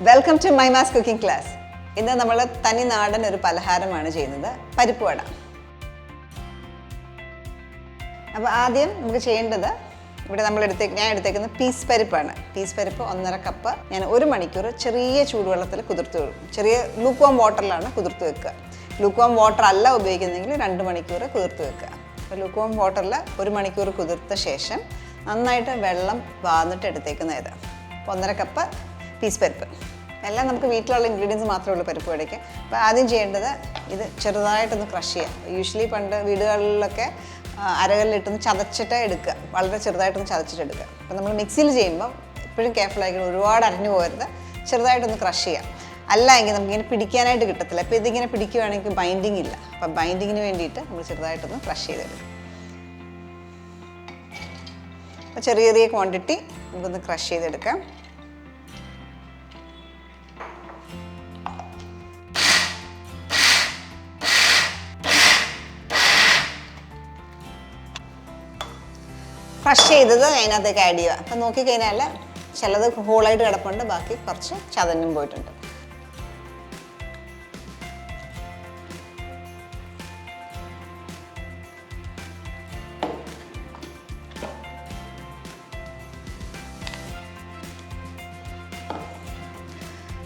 Welcome to മൈമാസ് cooking class. ഇന്ന് നമ്മൾ തനി നാടൻ ഒരു പലഹാരമാണ് ചെയ്യുന്നത്, പരിപ്പ് വട. അപ്പോൾ ആദ്യം നമുക്ക് ചെയ്യേണ്ടത്, ഇവിടെ ഞാൻ എടുത്തേക്കുന്നത് പീസ് പരിപ്പാണ്. പീസ് പരിപ്പ് 1.5 കപ്പ് ഞാൻ 1 മണിക്കൂർ ചെറിയ ചൂടുവെള്ളത്തിൽ കുതിർത്ത് വെക്കും. ചെറിയ ലൂക്ക്വാം വാട്ടറിലാണ് കുതിർത്ത് വെക്കുക. ലൂക്ക്വാം വാട്ടർ അല്ല ഉപയോഗിക്കുന്നെങ്കിൽ 2 മണിക്കൂർ കുതിർത്ത് വെക്കുക. അപ്പോൾ ലൂക്ക്വാം വാട്ടറിൽ 1 മണിക്കൂർ കുതിർത്ത ശേഷം നന്നായിട്ട് വെള്ളം വാർന്നിട്ട് എടുത്തേക്കുന്ന ഇത്. അപ്പോൾ 1.5 കപ്പ് പീസ് പരിപ്പ്. എല്ലാം നമുക്ക് വീട്ടിലുള്ള ഇൻഗ്രീഡിയൻസ് മാത്രമേ ഉള്ളൂ പരിപ്പ് വടയ്ക്ക്. അപ്പോൾ ആദ്യം ചെയ്യേണ്ടത് ഇത് ചെറുതായിട്ടൊന്ന് ക്രഷ് ചെയ്യാം. യൂഷ്വലി പണ്ട് വീടുകളിലൊക്കെ അരകല്ലിട്ടൊന്ന് ചതച്ചിട്ട് എടുക്കുക, വളരെ ചെറുതായിട്ടൊന്ന് ചതച്ചിട്ടെടുക്കുക. അപ്പോൾ നമ്മൾ മിക്സിയിൽ ചെയ്യുമ്പോൾ എപ്പോഴും കെയർഫുൾ ആയിരിക്കണം, ഒരുപാട് അരഞ്ഞു പോകരുത്. ചെറുതായിട്ടൊന്ന് ക്രഷ് ചെയ്യാം. അല്ല എങ്കിൽ നമുക്കിങ്ങനെ പിടിക്കാനായിട്ട് കിട്ടത്തില്ല. അപ്പോൾ ഇതിങ്ങനെ പിടിക്കുകയാണെങ്കിൽ ബൈൻഡിങ് ഇല്ല. അപ്പം ബൈൻഡിങ്ങിന് വേണ്ടിയിട്ട് നമ്മൾ ചെറുതായിട്ടൊന്ന് ക്രഷ് ചെയ്തെടുക്കും. അപ്പോൾ ചെറിയ ചെറിയ ക്വാണ്ടിറ്റി നമുക്കൊന്ന് ക്രഷ് ചെയ്തെടുക്കാം. ക്രഷ് ചെയ്തത് അതിനകത്തേക്ക് ആഡ് ചെയ്യുക. അപ്പം നോക്കിക്കഴിഞ്ഞാൽ ചിലത് ഹോളായിട്ട് കിടപ്പുണ്ട്, ബാക്കി കുറച്ച് ചതഞ്ഞും പോയിട്ടുണ്ട്.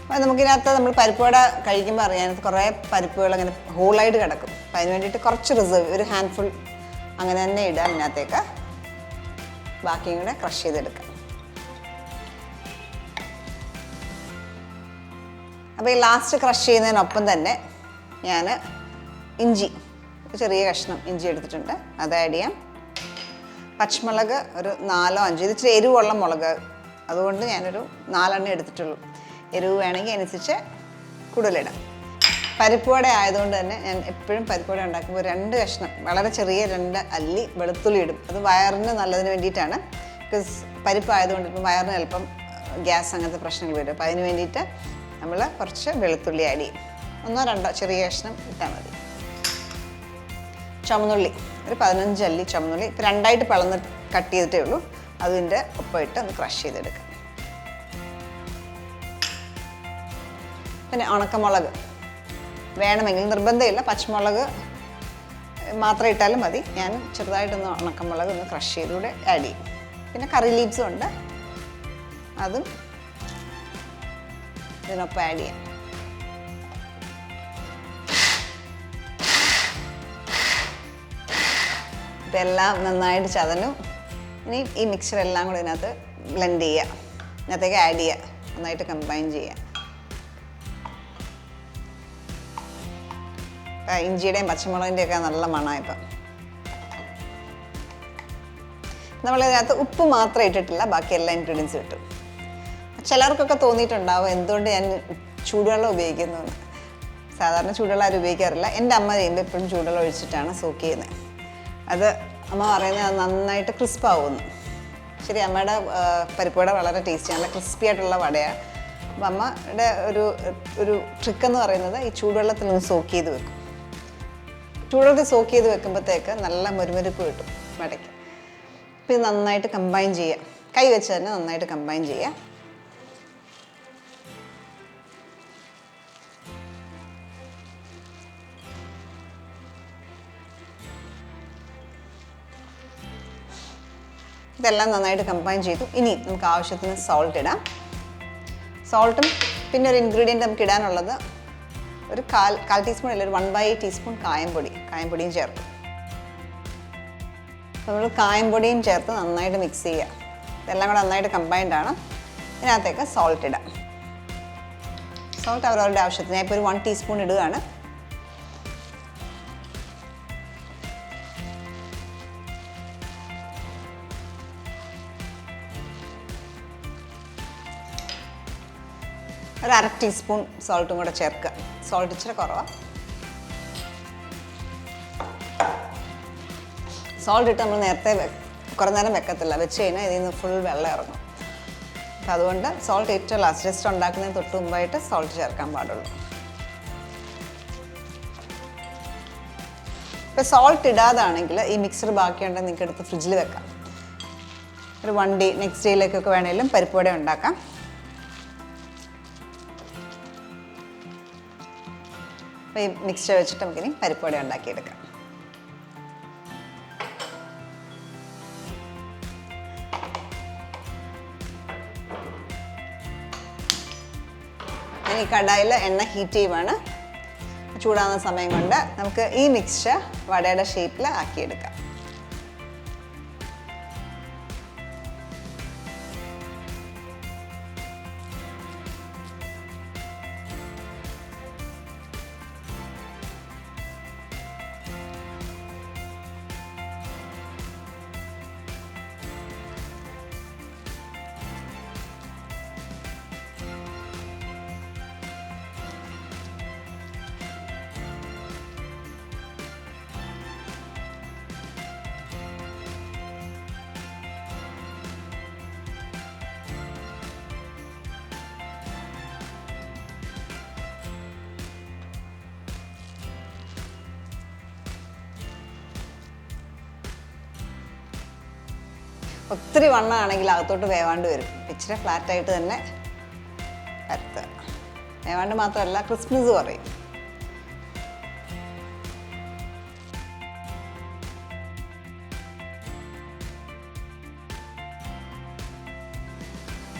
അപ്പോൾ നമുക്കിതിനകത്ത് നമ്മൾ പരിപ്പ് വട കഴിക്കുമ്പോൾ അറിയാൻ കുറേ പരിപ്പുകൾ അങ്ങനെ ഹോളായിട്ട് കിടക്കും. അപ്പോൾ അതിന് വേണ്ടിയിട്ട് കുറച്ച് റിസർവ്, ഒരു ഹാൻഡ്ഫുൾ അങ്ങനെ തന്നെ ഇടാം ഇതിനകത്തേക്ക്. ബാക്കിയും കൂടെ ക്രഷ് ചെയ്തെടുക്കാം. അപ്പോൾ ഈ ലാസ്റ്റ് ക്രഷ് ചെയ്യുന്നതിനൊപ്പം തന്നെ ഞാൻ ഇഞ്ചി, ചെറിയ കഷ്ണം ഇഞ്ചി എടുത്തിട്ടുണ്ട്, അത് ആഡ് ചെയ്യാം. പച്ചമുളക് ഒരു 4-5, ഇത് ഇച്ചിരി എരിവുള്ള മുളക്, അതുകൊണ്ട് ഞാനൊരു 4 എടുത്തിട്ടുള്ളൂ. എരിവ് വേണമെങ്കിൽ അനുസരിച്ച് കൂടുതലിടാം. പരിപ്പ് വട ആയതുകൊണ്ട് തന്നെ ഞാൻ എപ്പോഴും പരിപ്പ് വട ഉണ്ടാക്കുമ്പോൾ 2 കഷ്ണം, വളരെ ചെറിയ 2 അല്ലി വെളുത്തുള്ളി ഇടും. അത് വയറിന് നല്ലതിന് വേണ്ടിയിട്ടാണ്. ബിക്കോസ് പരിപ്പ് ആയതുകൊണ്ട് ഇപ്പം വയറിന് ചിലപ്പം ഗ്യാസ് അങ്ങനത്തെ പ്രശ്നങ്ങൾ വരും. അപ്പോൾ അതിന് വേണ്ടിയിട്ട് നമ്മൾ കുറച്ച് വെളുത്തുള്ളി ആഡ് ചെയ്യും. 1-2 ചെറിയ കഷ്ണം ഇട്ടാൽ മതി. ചുമന്നുള്ളി ഒരു 15 അല്ലി ചുമന്നുള്ളി, ഇപ്പോൾ 2ആയിട്ട് പിളന്ന് കട്ട് ചെയ്തിട്ടേ ഉള്ളൂ. അതിൻ്റെ ഒപ്പം ഇട്ട് ഒന്ന് ക്രഷ് ചെയ്തെടുക്കുക. പിന്നെ ഉണക്കമുളക് വേണമെങ്കിൽ, നിർബന്ധമില്ല, പച്ചമുളക് മാത്രം ഇട്ടാലും മതി. ഞാൻ ചെറുതായിട്ടൊന്ന് ഉണക്കമുളക് ഒന്ന് ക്രഷ് ചെയ്തുകൂടെ ആഡ് ചെയ്യും. പിന്നെ കറി ലീവ്സും ഉണ്ട്, അതും ഇതിനൊപ്പം ആഡ് ചെയ്യാം. ഇതെല്ലാം നന്നായിട്ട് ചതഞ്ഞു. ഇനി ഈ മിക്സറെല്ലാം കൂടെ ഇതിനകത്ത് ബ്ലെൻഡ് ചെയ്യുക, ഇതിനകത്തേക്ക് ആഡ് ചെയ്യുക, നന്നായിട്ട് കമ്പൈൻ ചെയ്യുക. ഇഞ്ചിയുടെയും പച്ചമുളകിൻ്റെയും ഒക്കെ നല്ല മണമാണ് ഇപ്പം. നമ്മളിതിനകത്ത് ഉപ്പ് മാത്രം ഇട്ടിട്ടില്ല, ബാക്കി എല്ലാ ഇൻഗ്രീഡിയൻസും ഇട്ടു. ചിലർക്കൊക്കെ തോന്നിയിട്ടുണ്ടാവും എന്തുകൊണ്ട് ഞാൻ ചൂടുവെള്ളം ഉപയോഗിക്കുന്നു എന്ന്. സാധാരണ ചൂടുവെള്ളം ആരും ഉപയോഗിക്കാറില്ല. എൻ്റെ അമ്മ ചെയ്യുമ്പോൾ എപ്പോഴും ചൂടുവെള്ളം ഒഴിച്ചിട്ടാണ് സോക്ക് ചെയ്യുന്നത്. അത് അമ്മ പറയുന്നത് അത് നന്നായിട്ട് ക്രിസ്പാവുന്നു. ശരി, അമ്മയുടെ പരിപ്പ് വട വളരെ ടേസ്റ്റി, നല്ല ക്രിസ്പി ആയിട്ടുള്ള വടയാണ്. അപ്പം അമ്മയുടെ ഒരു ട്രിക്കെന്ന് പറയുന്നത് ഈ ചൂടുവെള്ളത്തിൽ ഒന്ന് സോക്ക് ചെയ്ത് വെക്കും. ചൂടുവെള്ളത്തിൽ സോക്ക് ചെയ്ത് വെക്കുമ്പോഴത്തേക്ക് നല്ല മുരുമുരുപ്പ് കിട്ടും വടയ്ക്ക്. അപ്പോൾ ഇത് നന്നായിട്ട് കമ്പൈൻ ചെയ്യുക, കൈ വെച്ച് തന്നെ നന്നായിട്ട് കമ്പൈൻ ചെയ്യുക. ഇതെല്ലാം നന്നായിട്ട് കമ്പൈൻ ചെയ്തു. ഇനി നമുക്ക് ആവശ്യത്തിന് സോൾട്ട് ഇടാം. സോൾട്ടും പിന്നെ ഒരു ഇൻഗ്രീഡിയൻറ്റ് നമുക്ക് ഇടാനുള്ളത് ഒരു കാൽ ടീസ്പൂൺ അല്ല, ഒരു 1/8 ടീസ്പൂൺ കായംപൊടിയും ചേർക്കും. നമ്മൾ കായംപൊടിയും ചേർത്ത് നന്നായിട്ട് മിക്സ് ചെയ്യുക. ഇതെല്ലാം കൂടെ നന്നായിട്ട് കമ്പൈൻഡാണ്. ഇതിനകത്തേക്ക് സോൾട്ട് ഇടാം. സോൾട്ട് അവരവരുടെ ആവശ്യത്തിന്, ഞാൻ ഇപ്പോൾ ഒരു 1 ടീസ്പൂൺ ഇടുകയാണ്. ഒരു 1/2 ടീസ്പൂൺ സോൾട്ടും കൂടെ ചേർക്കുക. സോൾട്ട് ഇച്ചിരി കുറവാണ്. സോൾട്ട് ഇട്ട് നമ്മൾ നേരത്തെ കുറേ നേരം വെക്കത്തില്ല, വെച്ച് കഴിഞ്ഞാൽ ഇതിൽ നിന്ന് ഫുൾ വെള്ളം ഇറങ്ങും. അപ്പം അതുകൊണ്ട് സോൾട്ട് ഏറ്റവും ലാസ്റ്റ്, ജസ്റ്റ് ഉണ്ടാക്കുന്നതിന് തൊട്ട് മുമ്പായിട്ട് സോൾട്ട് ചേർക്കാൻ പാടുള്ളൂ. ഇപ്പോൾ സോൾട്ട് ഇടാതാണെങ്കിൽ ഈ മിക്സർ ബാക്കിയുണ്ടെങ്കിൽ നിങ്ങൾക്ക് എടുത്ത് ഫ്രിഡ്ജിൽ വെക്കാം. ഒരു 1 ഡേ നെക്സ്റ്റ് ഡേയിലേക്കൊക്കെ വേണമെങ്കിലും പരിപ്പ് വട ഉണ്ടാക്കാം. അപ്പോൾ ഈ മിക്സ്ചർ വെച്ചിട്ട് നമുക്കിനി പരിപ്പ് വട ഉണ്ടാക്കിയെടുക്കാം. ഞാൻ ഈ കടായിൽ എണ്ണ ഹീറ്റ് ചെയ്യുവാണ്. ചൂടാകുന്ന സമയം കൊണ്ട് നമുക്ക് ഈ മിക്സ്ചർ വടയുടെ ഷേപ്പിൽ ആക്കിയെടുക്കാം. ഒത്തിരി വണ്ണമാണെങ്കിൽ അകത്തോട്ട് വേവാണ്ട് വരും. ഇച്ചിരി ഫ്ലാറ്റായിട്ട് തന്നെ പരത്തുക. വേവാണ്ട് മാത്രമല്ല, ക്രിസ്മസ് കുറയും.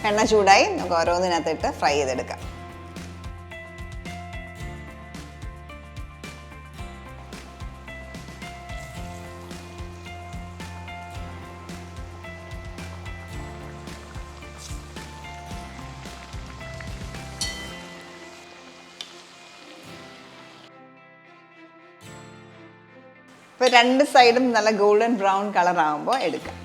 എണ്ണ ചൂടായി നമുക്ക് ഓരോന്നിനകത്തിട്ട് ഫ്രൈ ചെയ്തെടുക്കാം. ഇപ്പോൾ രണ്ട് സൈഡും നല്ല ഗോൾഡൻ ബ്രൗൺ കളർ ആകുമ്പോൾ എടുക്കാം.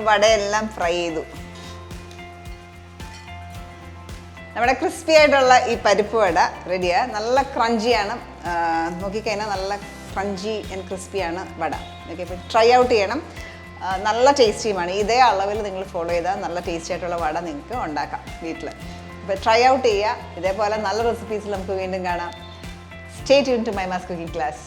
വടയെല്ലാം ഫ്രൈ ചെയ്തു. നമ്മുടെ ക്രിസ്പി ആയിട്ടുള്ള ഈ പരിപ്പ് വട റെഡിയാണ്. നല്ല ക്രഞ്ചിയാണ്. നോക്കിക്കഴിഞ്ഞാൽ നല്ല ക്രഞ്ചി ആൻഡ് ക്രിസ്പിയാണ് വട. ഓക്കെ, അപ്പോൾ ട്രൈ ഔട്ട് ചെയ്യണം. നല്ല ടേസ്റ്റിയുമാണ്. ഇതേ അളവിൽ നിങ്ങൾ ഫോളോ ചെയ്താൽ നല്ല ടേസ്റ്റി ആയിട്ടുള്ള വട നിങ്ങൾക്ക് ഉണ്ടാക്കാം വീട്ടിൽ. അപ്പോൾ ട്രൈ ഔട്ട് ചെയ്യുക. ഇതേപോലെ നല്ല റെസിപ്പീസിൽ നമുക്ക് വീണ്ടും കാണാം. സ്റ്റേ ട്യൂൺ ടു മൈമാസ് കുക്കിംഗ് ക്ലാസ്.